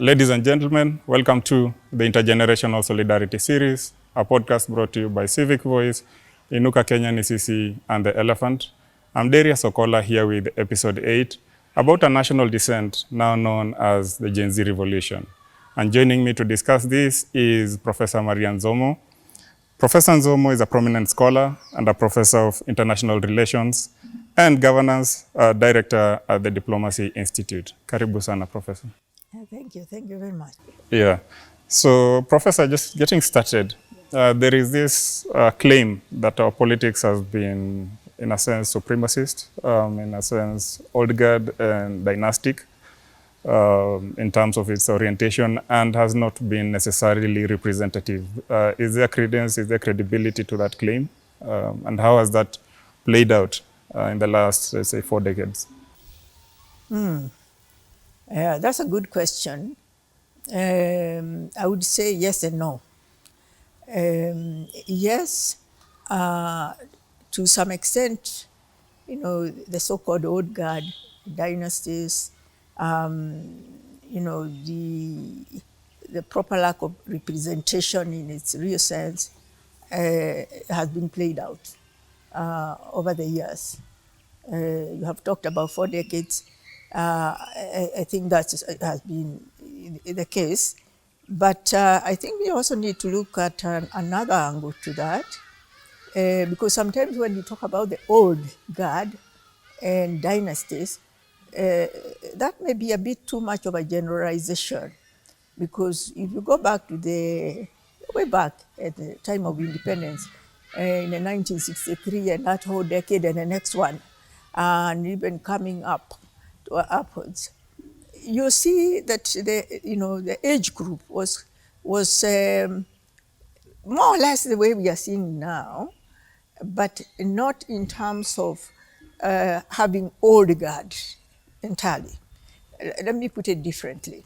Ladies and gentlemen, welcome to the Intergenerational Solidarity Series, a podcast brought to you by Civic Voice, Inuka Kenya Nisisi, and The Elephant. I'm Darius Okola here with episode 8 about a national dissent now known as the Gen Z Revolution. And joining me to discuss this is Professor Nzomo. Professor Nzomo is a prominent scholar and a professor of international relations and governance director at the Diplomacy Institute. Karibu sana, Professor. Thank you very much. Yeah. So, Professor, just getting started, there is this claim that our politics has been, in a sense, supremacist, in a sense, old guard and dynastic in terms of its orientation, and has not been necessarily representative. Is there credence, is there credibility to that claim? And how has that played out in the last, let's say, 4 decades? That's a good question. I would say yes and no. Yes, to some extent, the so-called old guard dynasties, the proper lack of representation in its real sense has been played out over the years. You have talked about 4 decades. I think that has been the case. But I think we also need to look at another angle to that. Because sometimes when we talk about the old guard and dynasties, that may be a bit too much of a generalization. Because if you go back to way back at the time of independence, in the 1963 and that whole decade and the next one, and even coming up to upwards, you see that the age group was more or less the way we are seeing now, but not in terms of having old guard entirely. Let me put it differently.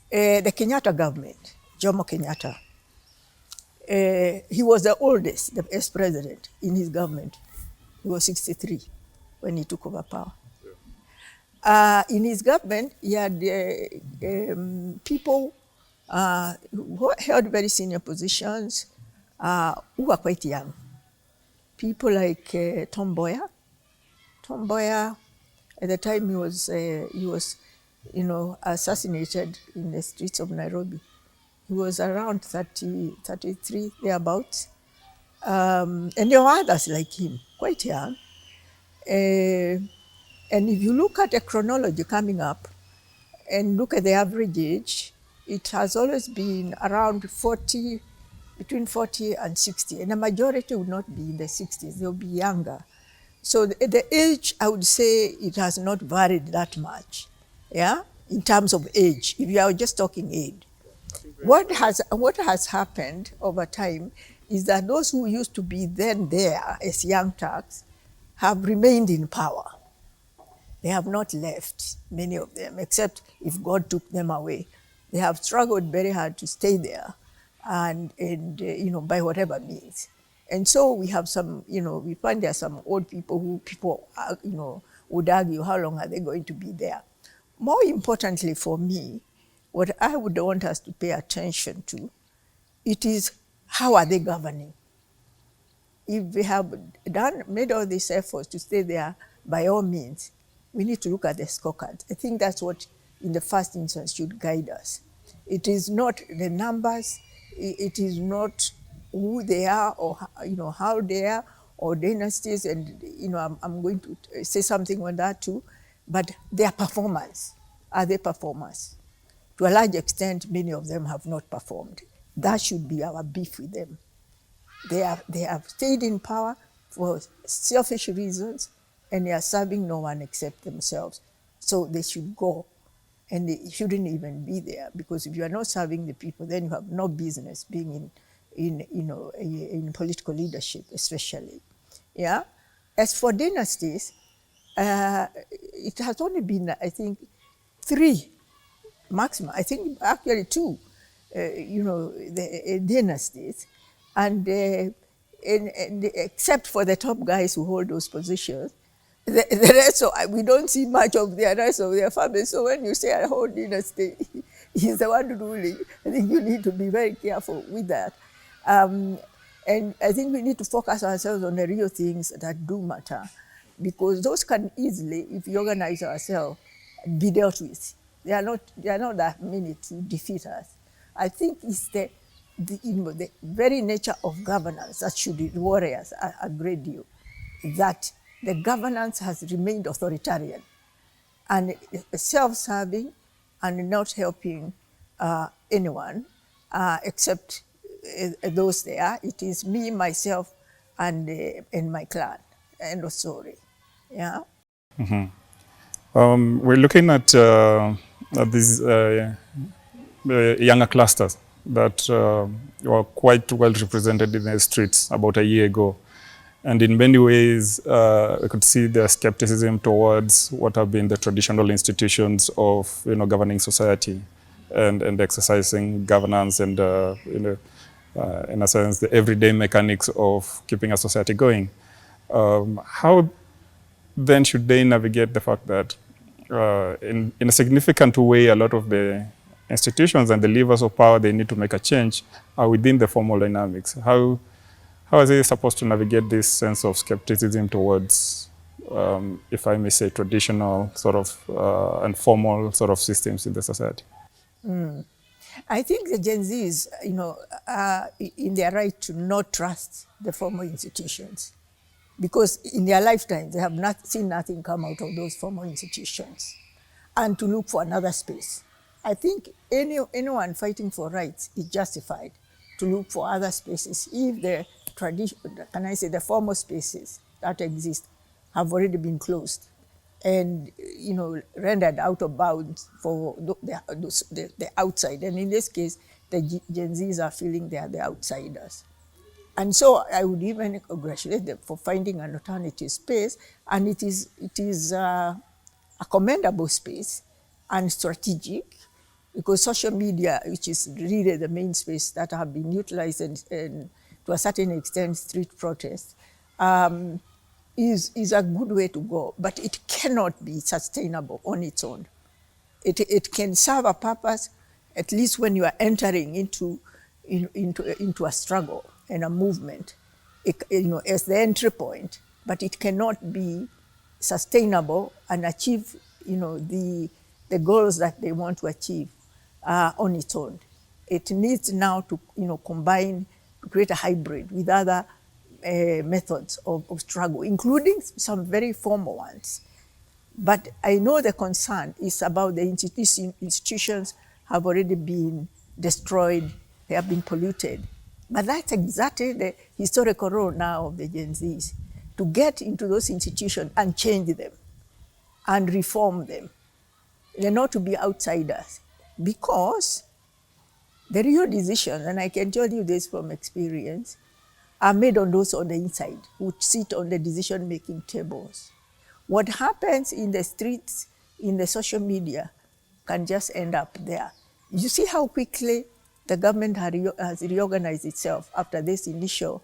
The Kenyatta government, Jomo Kenyatta, he was the oldest, the ex-president in his government. He was 63 when he took over power. In his government, he had people who held very senior positions who were quite young. People like Tom Mboya. Tom Mboya, at the time he was assassinated in the streets of Nairobi. He was around 30, 33, thereabouts. And there were others like him, quite young. And if you look at the chronology coming up and look at the average age, it has always been around 40, between 40 and 60. And the majority would not be in the 60s, they'll be younger. So the age, I would say, it has not varied that much, yeah, in terms of age, if you are just talking age. What has happened over time is that those who used to be then there as young Turks have remained in power. They have not left, many of them, except if God took them away. They have struggled very hard to stay there, and by whatever means. And so we have some, we find there are some old people who would argue how long are they going to be there. More importantly for me, what I would want us to pay attention to, it is how are they governing? If we have made all these efforts to stay there, by all means, we need to look at the scorecard. I think that's what, in the first instance, should guide us. It is not the numbers, it is not who they are or how they are, or dynasties, and I'm going to say something on that too, but their performance. Are they performers? To a large extent, many of them have not performed. That should be our beef with them. They have stayed in power for selfish reasons, and they are serving no one except themselves. So they should go, and they shouldn't even be there, because if you are not serving the people, then you have no business being in political leadership, especially. Yeah. As for dynasties, it has only been, I think, 3 maximum. I think actually 2, the dynasties, and except for the top guys who hold those positions, the rest, we don't see much of the rest of their family. So when you say a whole dynasty, he's the one ruling. I think you need to be very careful with that. Um, and I think we need to focus ourselves on the real things that do matter, because those can easily, if we organize ourselves, be dealt with. They are not that many to defeat us. I think it's the very nature of governance that should worry us a great deal, that the governance has remained authoritarian and self-serving and not helping anyone except those there. It is me, myself, and my clan. End of story. Yeah. We're looking at these younger clusters that were quite well represented in the streets about a year ago. And in many ways, we could see the skepticism towards what have been the traditional institutions of governing society and exercising governance and in a sense the everyday mechanics of keeping a society going. How then should they navigate the fact that in a significant way, a lot of the institutions and the levers of power they need to make a change are within the formal dynamics? How are they supposed to navigate this sense of skepticism towards, if I may say, traditional sort of and formal sort of systems in the society? I think the Gen Zs, are in their right to not trust the formal institutions, because in their lifetime they have not seen nothing come out of those formal institutions, and to look for another space. I think anyone fighting for rights is justified to look for other spaces if the tradition, can I say, the formal spaces that exist have already been closed and rendered out of bounds for the outside. And in this case, the Gen Zs are feeling they are the outsiders. And so I would even congratulate them for finding an alternative space, and it is a commendable space and strategic, because social media, which is really the main space that have been utilized and to a certain extent street protests, is a good way to go, but it cannot be sustainable on its own. It can serve a purpose, at least when you are entering into a struggle and a movement, as the entry point, but it cannot be sustainable and achieve, the goals that they want to achieve on its own. It needs now to, combine, to create a hybrid with other methods of struggle, including some very formal ones. But I know the concern is about the institutions have already been destroyed, they have been polluted. But that's exactly the historical role now of the Gen Zs, to get into those institutions and change them and reform them. They're not to be outsiders, because the real decisions, and I can tell you this from experience, are made on those on the inside who sit on the decision-making tables. What happens in the streets, in the social media, can just end up there. You see how quickly the government has reorganized itself after this initial,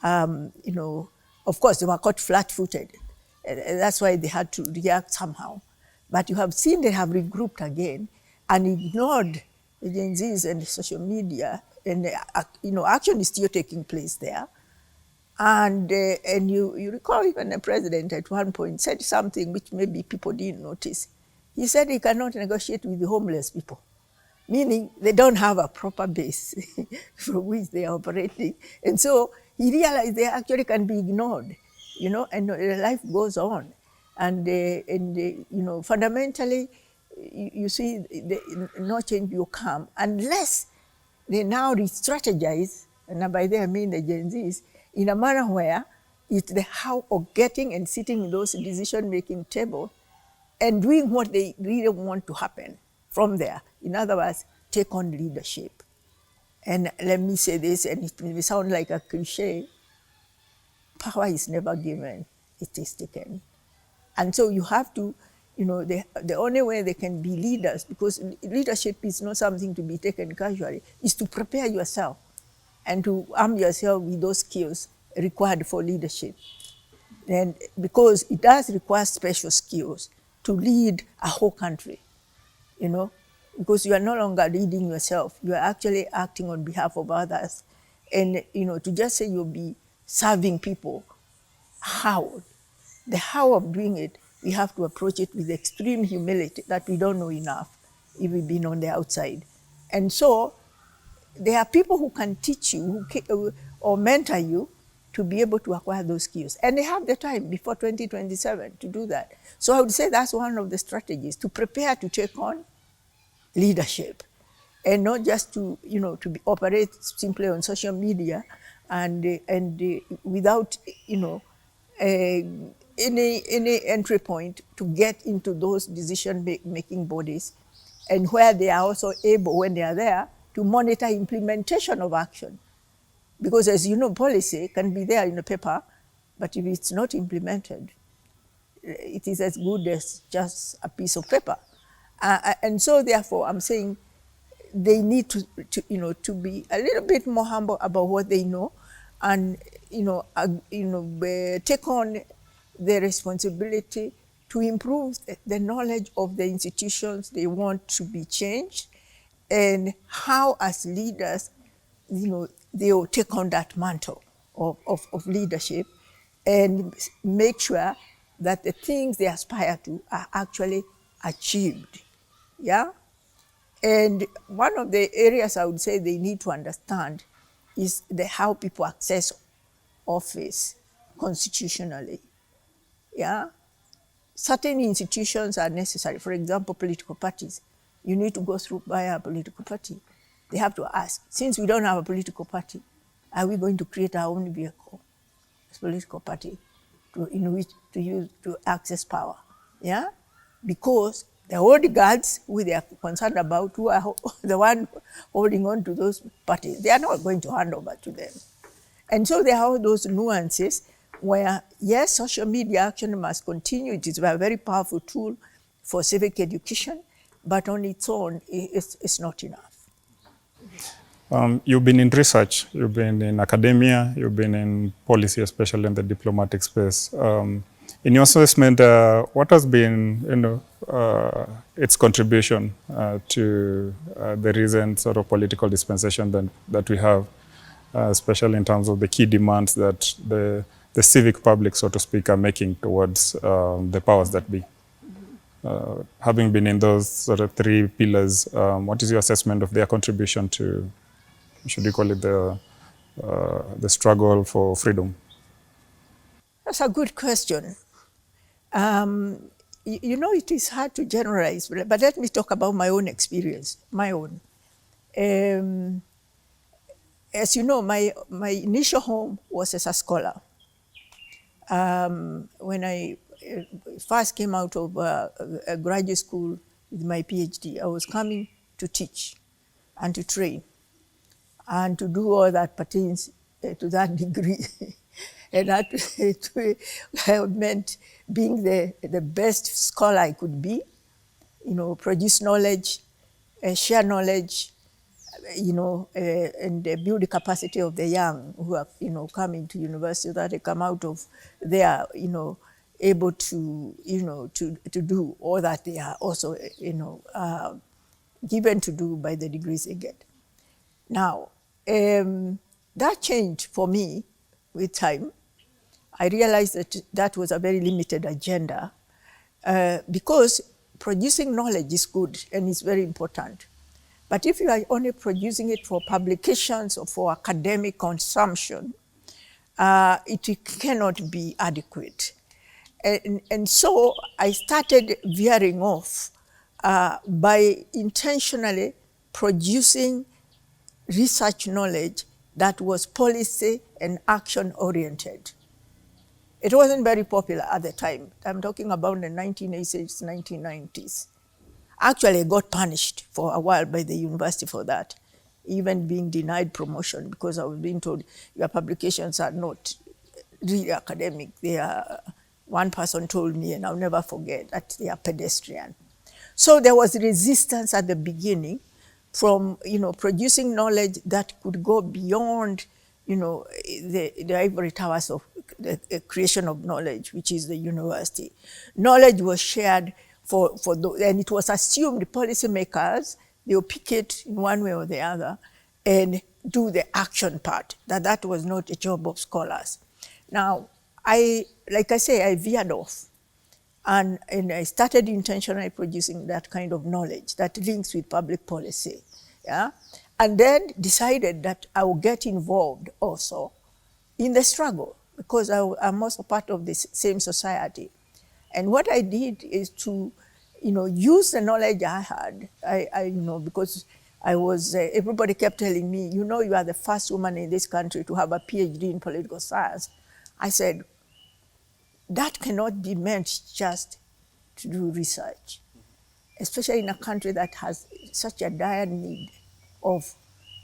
of course, they were caught flat-footed. That's why they had to react somehow. But you have seen they have regrouped again and ignored the Gen Zs and the social media, and action is still taking place there. And you recall even the president at one point said something which maybe people didn't notice. He said he cannot negotiate with the homeless people, meaning they don't have a proper base from which they are operating. And so he realized they actually can be ignored, and life goes on. And fundamentally, you see, no change will come unless they now re-strategize, and by that I mean the Gen Zs, in a manner where it's the how of getting and sitting in those decision-making tables and doing what they really want to happen from there. In other words, take on leadership. And let me say this, and it may sound like a cliche, power is never given, it is taken. And so you have to, the only way they can be leaders, because leadership is not something to be taken casually, is to prepare yourself and to arm yourself with those skills required for leadership. And because it does require special skills to lead a whole country, because you are no longer leading yourself. You are actually acting on behalf of others. And, to just say you'll be serving people, how? The how of doing it, we have to approach it with extreme humility that we don't know enough if we've been on the outside. And so there are people who can teach you or mentor you to be able to acquire those skills. And they have the time before 2027 to do that. So I would say that's one of the strategies, to prepare to take on leadership, and not just to operate simply on social media and without any entry point to get into those decision-making bodies, and where they are also able, when they are there, to monitor implementation of action. Because as you know, policy can be there in the paper, but if it's not implemented, it is as good as just a piece of paper. And so therefore, I'm saying they need to be a little bit more humble about what they know, and take on the responsibility to improve the knowledge of the institutions they want to be changed, and how as leaders, they will take on that mantle of leadership and make sure that the things they aspire to are actually achieved. Yeah? And one of the areas I would say they need to understand is how people access office constitutionally. Yeah? Certain institutions are necessary. For example, political parties. You need to go through by a political party. They have to ask, since we don't have a political party, are we going to create our own vehicle, a political party, in which to use to access power? Yeah? Because the old guards, who they are concerned about, who are the one holding on to those parties, they are not going to hand over to them. And so there are those nuances where, yes, social media action must continue. It is a very powerful tool for civic education, but on its own, it's not enough. You've been in research, you've been in academia, you've been in policy, especially in the diplomatic space. In your assessment, what has been, its contribution to the recent sort of political dispensation that we have, especially in terms of the key demands that the civic public, so to speak, are making towards the powers that be? Having been in those sort of three pillars, what is your assessment of their contribution to, should we call it, the struggle for freedom? That's a good question. It is hard to generalize, but let me talk about my own experience, my own. As you know, my initial home was as a scholar. When I first came out of a graduate school with my PhD, I was coming to teach and to train and to do all that pertains to that degree. And that meant being the best scholar I could be, produce knowledge, share knowledge, and build the capacity of the young who are, coming to university, so that they come out of there, able to, to do all that they are also, given to do by the degrees they get. Now, that changed for me with time. I realized that was a very limited agenda, because producing knowledge is good and it's very important. But if you are only producing it for publications or for academic consumption, it cannot be adequate. And so I started veering off by intentionally producing research knowledge that was policy and action oriented. It wasn't very popular at the time. I'm talking about the 1980s, 1990s. Actually, I got punished for a while by the university for that, even being denied promotion because I was being told your publications are not really academic. They are, one person told me, and I'll never forget, that they are pedestrian. So there was resistance at the beginning from, producing knowledge that could go beyond, the ivory towers of the creation of knowledge, which is the university. Knowledge was shared and it was assumed the policymakers, they will pick it in one way or the other and do the action part, that was not a job of scholars. Now, like I say, I veered off. And I started intentionally producing that kind of knowledge that links with public policy, yeah? And then decided that I would get involved also in the struggle because I'm also part of this same society. And what I did is to, use the knowledge I had, because I was, everybody kept telling me, you are the first woman in this country to have a PhD in political science. I said, that cannot be meant just to do research, especially in a country that has such a dire need of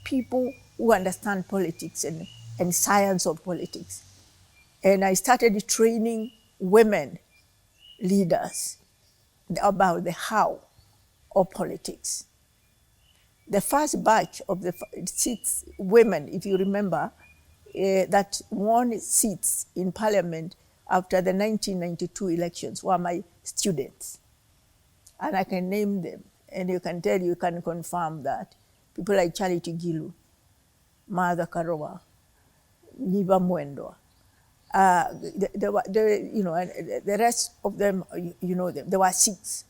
people who understand politics and science of politics. And I started training women leaders about the how of politics. The first batch of the 6 women, if you remember, that won seats in parliament after the 1992 elections were my students. And I can name them, and you can confirm that. People like Charity Gilu, Martha Karua, Niva Mwendwa. The rest of them, you know them. There were 6.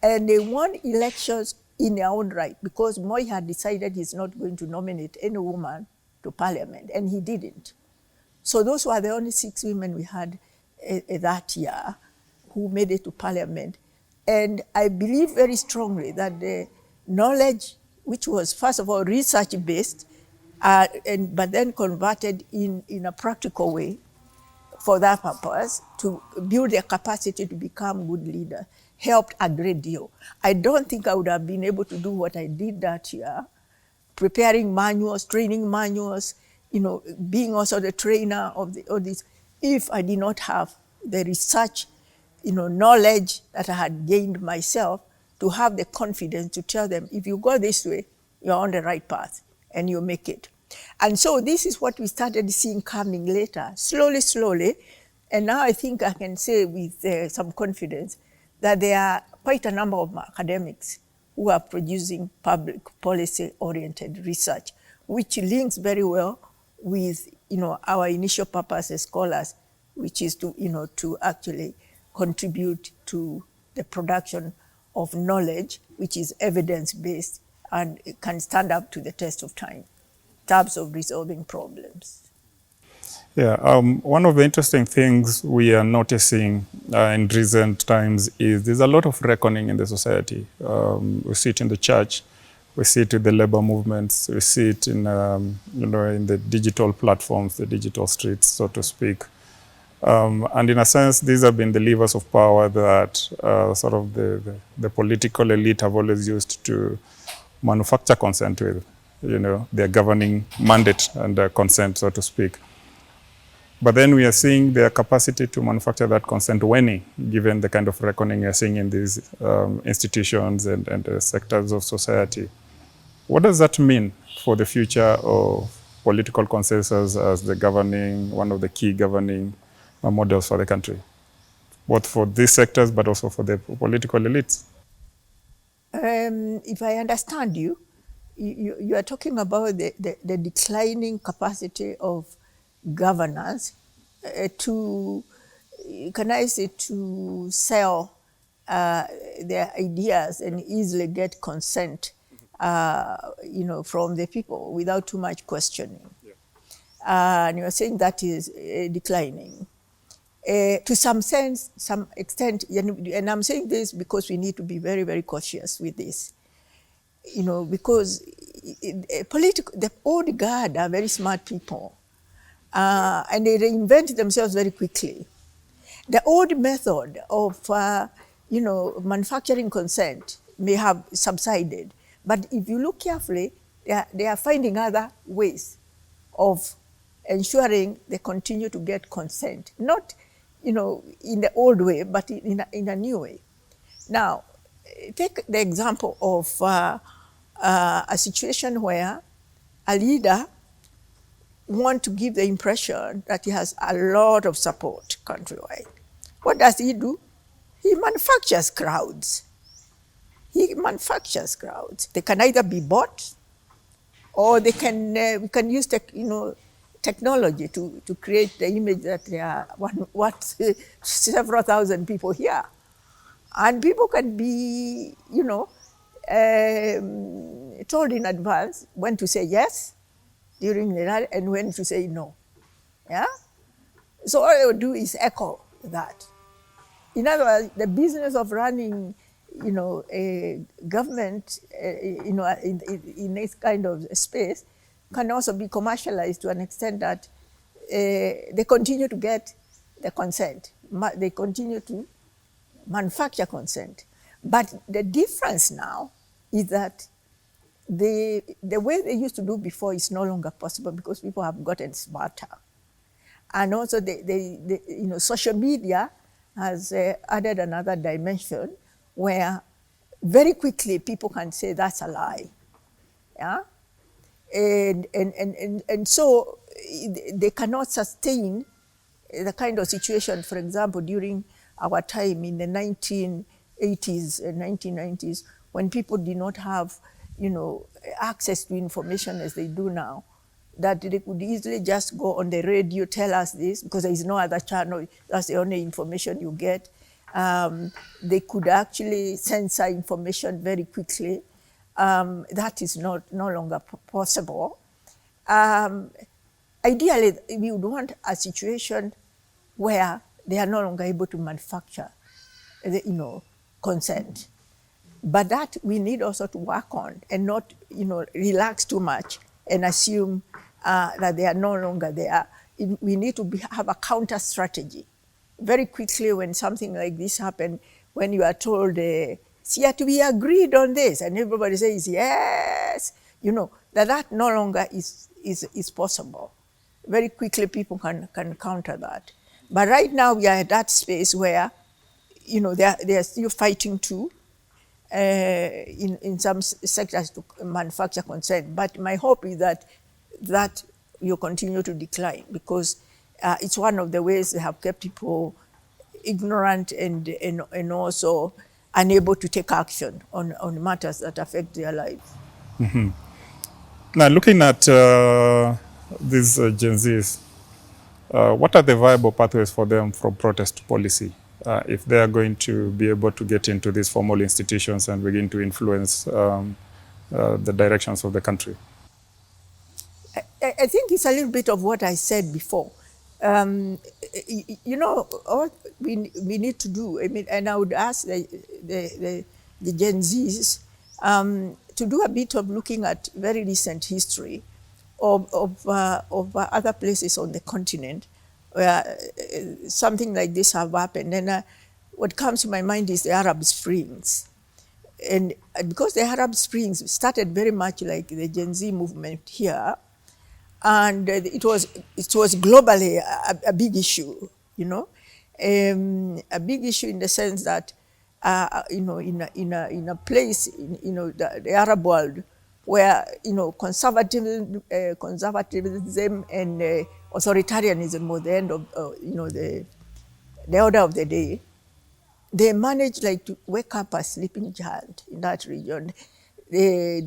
And they won elections in their own right because Moi had decided he's not going to nominate any woman to parliament, and he didn't. So those were the only 6 women we had that year who made it to parliament. And I believe very strongly that the knowledge, which was first of all research-based, but then converted in a practical way for that purpose, to build their capacity to become good leaders, helped a great deal. I don't think I would have been able to do what I did that year, preparing manuals, training manuals, being also the trainer of all this, if I did not have the research, knowledge that I had gained myself to have the confidence to tell them, if you go this way, you're on the right path and you make it. And so this is what we started seeing coming later, slowly. And now I think I can say with some confidence that there are quite a number of academics who are producing public policy-oriented research, which links very well with our initial purpose as scholars, which is to actually contribute to the production of knowledge, which is evidence-based and can stand up to the test of time in terms of resolving problems. Yeah, one of the interesting things we are noticing in recent times is there's a lot of reckoning in the society. We see it in the church, we see it in the labor movements, we see it in in the digital platforms, the digital streets, so to speak. And in a sense, these have been the levers of power that sort of the political elite have always used to manufacture consent with, their governing mandate and consent, so to speak. But then we are seeing their capacity to manufacture that consent waning, given the kind of reckoning we are seeing in these institutions and sectors of society. What does that mean for the future of political consensus as one of the key governing models for the country, both for these sectors, but also for the political elites? If I understand you are talking about the declining capacity of governance to sell their ideas and easily get consent, from the people without too much questioning. Yeah. And you're saying that is declining. To some extent, and I'm saying this because we need to be very, very cautious with this, because the old guard are very smart people, and they reinvent themselves very quickly. The old method of, manufacturing consent may have subsided, but if you look carefully, they are finding other ways of ensuring they continue to get consent, not in the old way, but in a new way. Now, take the example of a situation where a leader wants to give the impression that he has a lot of support countrywide. What does he do? he manufactures crowds. He manufactures crowds. They can either be bought, or they can we can use technology to create the image that there are several thousand people here, and people can be told in advance when to say yes during the rally and when to say no. Yeah. So all you do is echo that. In other words, the business of running, a government, in this kind of space, can also be commercialized to an extent that they continue to get the consent. They continue to manufacture consent. But the difference now is that the way they used to do before is no longer possible because people have gotten smarter. And also, social media has added another dimension where very quickly people can say that's a lie. Yeah? And so they cannot sustain the kind of situation, for example, during our time in the 1980s and 1990s, when people did not have, access to information as they do now, that they could easily just go on the radio, tell us this, because there is no other channel, that's the only information you get. They could actually censor information very quickly. That is no longer possible. Ideally, we would want a situation where they are no longer able to manufacture, consent. But that we need also to work on and not, relax too much and assume that they are no longer there. We need to have a counter strategy. Very quickly, when something like this happens, when you are told, see, we agreed on this, and everybody says yes, that no longer is possible. Very quickly, people can counter that. But right now, we are at that space where, they are still fighting to, in some sectors, to manufacture consent. But my hope is that will continue to decline, because it's one of the ways they have kept people ignorant and also unable to take action on matters that affect their lives. Mm-hmm. Now, looking at these Gen Zs, what are the viable pathways for them from protest to policy if they are going to be able to get into these formal institutions and begin to influence the directions of the country? I think it's a little bit of what I said before. All we need to do, and I would ask the Gen Zs to do a bit of looking at very recent history of other places on the continent where something like this have happened. And what comes to my mind is the Arab Springs. And because the Arab Springs started very much like the Gen Z movement here, and it was globally a big issue, a big issue in the sense that, in a place, the Arab world, where conservatism and authoritarianism was the end of the order of the day. They managed to wake up a sleeping giant in that region. They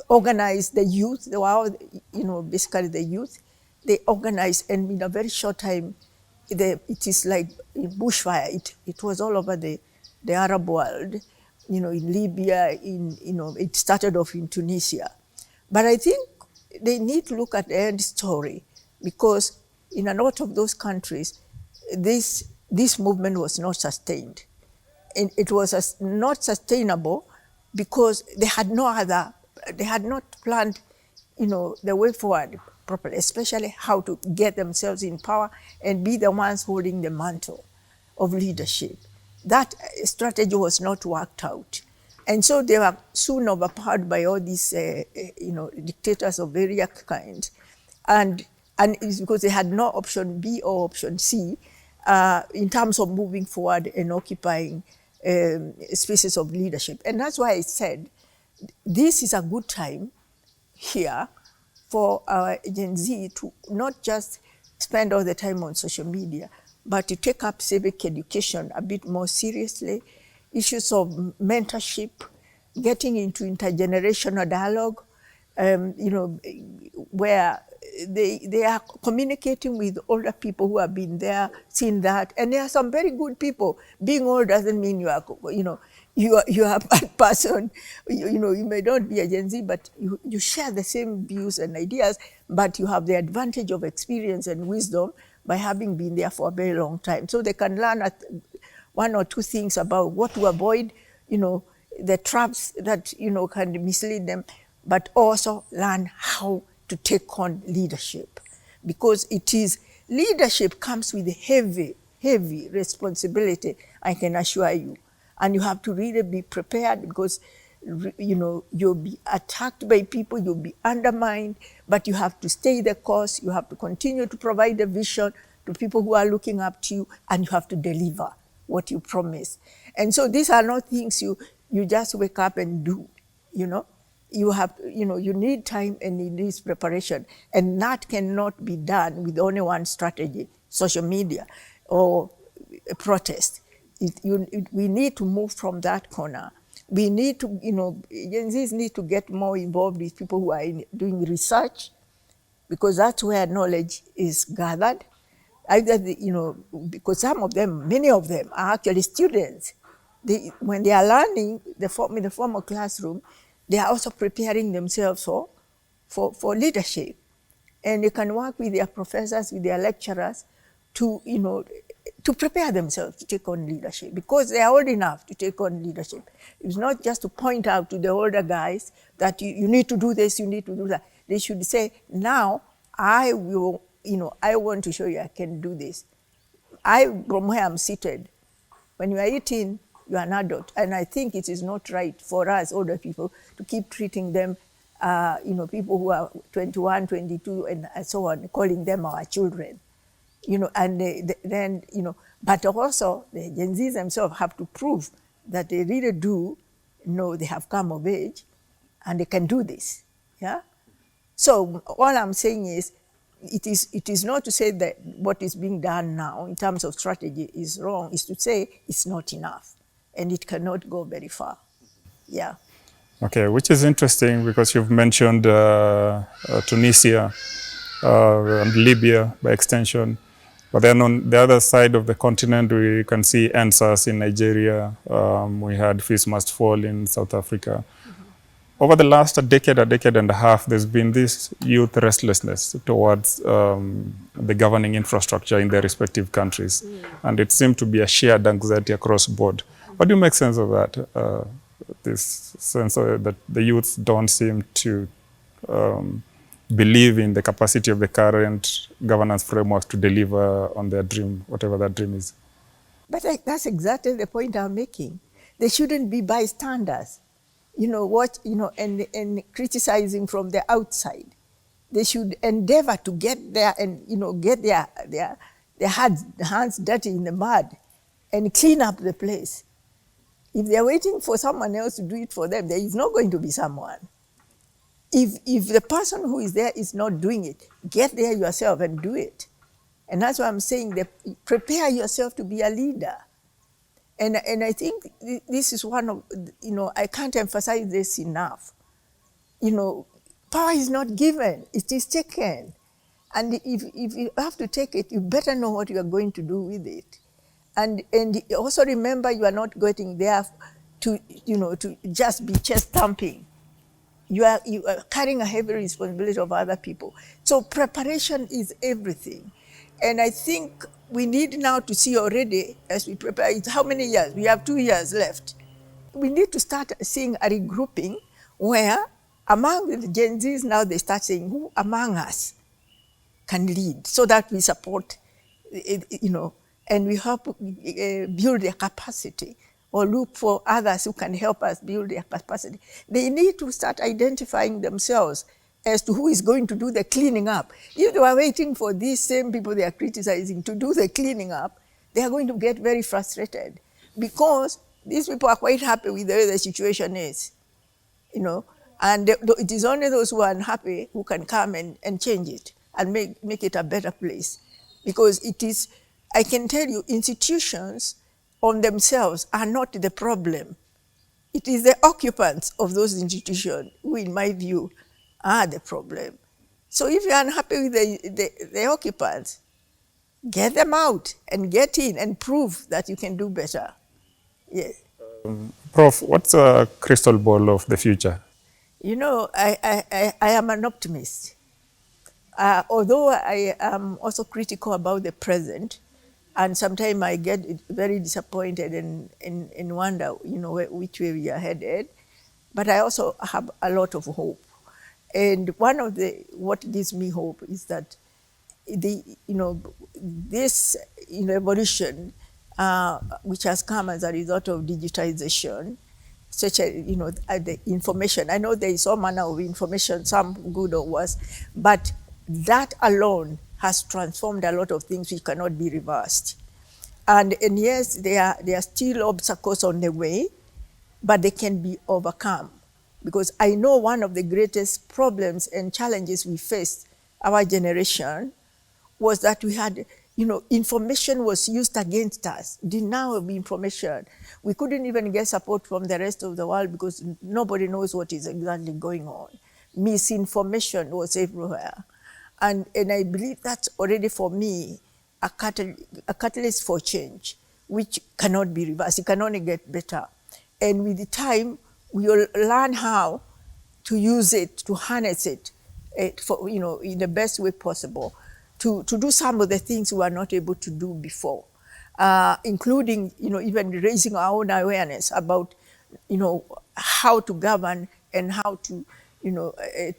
organized the youth. They were, basically the youth. They organized, and in a very short time, it is like bushfire. It was all over the Arab world, in Libya, it started off in Tunisia. But I think they need to look at the end story, because in a lot of those countries, this movement was not sustained. And it was not sustainable because they had not planned, the way forward properly, especially how to get themselves in power and be the ones holding the mantle of leadership. That strategy was not worked out. And so they were soon overpowered by all these, dictators of various kinds. And it's because they had no option B or option C in terms of moving forward and occupying spaces of leadership. And that's why I said this is a good time here for our Gen Z to not just spend all the time on social media, but to take up civic education a bit more seriously, issues of mentorship, getting into intergenerational dialogue, where they are communicating with older people who have been there, seen that, and there are some very good people. Being old doesn't mean you are a bad person. You may not be a Gen Z, but you share the same views and ideas, but you have the advantage of experience and wisdom by having been there for a very long time. So they can learn one or two things about what to avoid, the traps that, can mislead them, but also learn how to take on leadership. Because leadership comes with heavy, heavy responsibility, I can assure you. And you have to really be prepared, because you'll be attacked by people, you'll be undermined, but you have to stay the course, you have to continue to provide a vision to people who are looking up to you, and you have to deliver what you promise. And so these are not things you just wake up and do, You have, you need time and it needs preparation. And that cannot be done with only one strategy, social media or protest. We need to move from that corner. We need to, Gen Zs need to get more involved with people who are doing research, because that's where knowledge is gathered. Either, because many of them are actually students. When they are learning in the formal classroom, they are also preparing themselves for leadership. And they can work with their professors, with their lecturers to prepare themselves to take on leadership, because they are old enough to take on leadership. It's not just to point out to the older guys that you need to do this, you need to do that. They should say, now I want to show you I can do this. From where I'm seated, when you are 18, you are an adult. And I think it is not right for us, older people, to keep treating them, people who are 21, 22, and so on, calling them our children. But also the Gen Zs themselves have to prove that they really do know they have come of age and they can do this. Yeah. So all I'm saying is, it is not to say that what is being done now in terms of strategy is wrong. It's to say it's not enough, and it cannot go very far. Yeah. Okay, which is interesting because you've mentioned Tunisia and Libya by extension. But then on the other side of the continent, we can see NSAS in Nigeria. We had Fees Must Fall in South Africa. Over the last decade and a half, there's been this youth restlessness towards the governing infrastructure in their respective countries. And it seemed to be a shared anxiety across board. What do you make sense of that? This sense that the youths don't seem to believe in the capacity of the current governance framework to deliver on their dream, whatever that dream is. But that's exactly the point I'm making. They shouldn't be bystanders, and criticizing from the outside. They should endeavor to get there and, get their hands dirty in the mud and clean up the place. If they're waiting for someone else to do it for them, there is not going to be someone. If the person who is there is not doing it, get there yourself and do it. And that's why I'm saying that prepare yourself to be a leader. And I think this is one of, I can't emphasize this enough. Power is not given, it is taken. And if you have to take it, you better know what you are going to do with it. And also remember, you are not going there to just be chest thumping. You are carrying a heavy responsibility of other people. So preparation is everything. And I think we need now to see already, as we prepare, it's how many years? We have 2 years left. We need to start seeing a regrouping where among the Gen Zs now they start saying, who among us can lead, so that we support, and we help build their capacity, or look for others who can help us build their capacity. They need to start identifying themselves as to who is going to do the cleaning up. If they are waiting for these same people they are criticizing to do the cleaning up, they are going to get very frustrated, because these people are quite happy with the way the situation is, and it is only those who are unhappy who can come and change it and make it a better place, because it is I can tell you institutions on themselves are not the problem. It is the occupants of those institutions who, in my view, are the problem. So if you're unhappy with the occupants, get them out and get in and prove that you can do better. Yes. Prof, what's a crystal ball of the future? You know, I am an optimist. Although I am also critical about the present, and sometimes I get very disappointed and wonder, you know, which way we are headed, but I also have a lot of hope. And one of what gives me hope is that this evolution, which has come as a result of digitization, such as, the information. I know there is all manner of information, some good or worse, but that alone has transformed a lot of things which cannot be reversed. And yes, there are still obstacles on the way, but they can be overcome. Because I know one of the greatest problems and challenges we faced, our generation, was that we had, information was used against us, denial of information. We couldn't even get support from the rest of the world because nobody knows what is exactly going on. Misinformation was everywhere. And I believe that's already, for me, a catalyst for change, which cannot be reversed. It can only get better. And with the time, we will learn how to use it, to harness it, for, in the best way possible, to do some of the things we were not able to do before, including, even raising our own awareness about, how to govern and how to,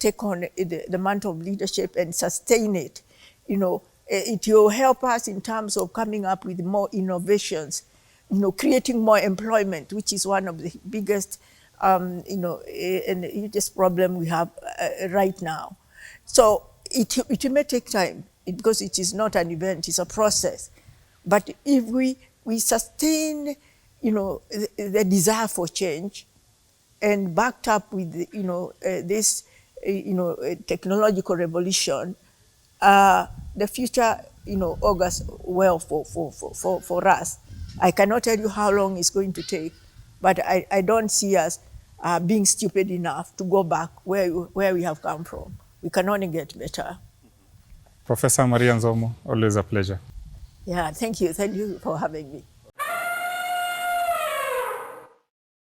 take on the mantle of leadership and sustain it. It will help us in terms of coming up with more innovations, creating more employment, which is one of the biggest, and hugest problem we have right now. So it may take time because it is not an event, it's a process. But if we sustain, the desire for change, and backed up with, this, technological revolution, the future, augurs well for us. I cannot tell you how long it's going to take, but I don't see us being stupid enough to go back where we have come from. We can only get better. Professor Maria Nzomo, always a pleasure. Yeah, thank you. Thank you for having me.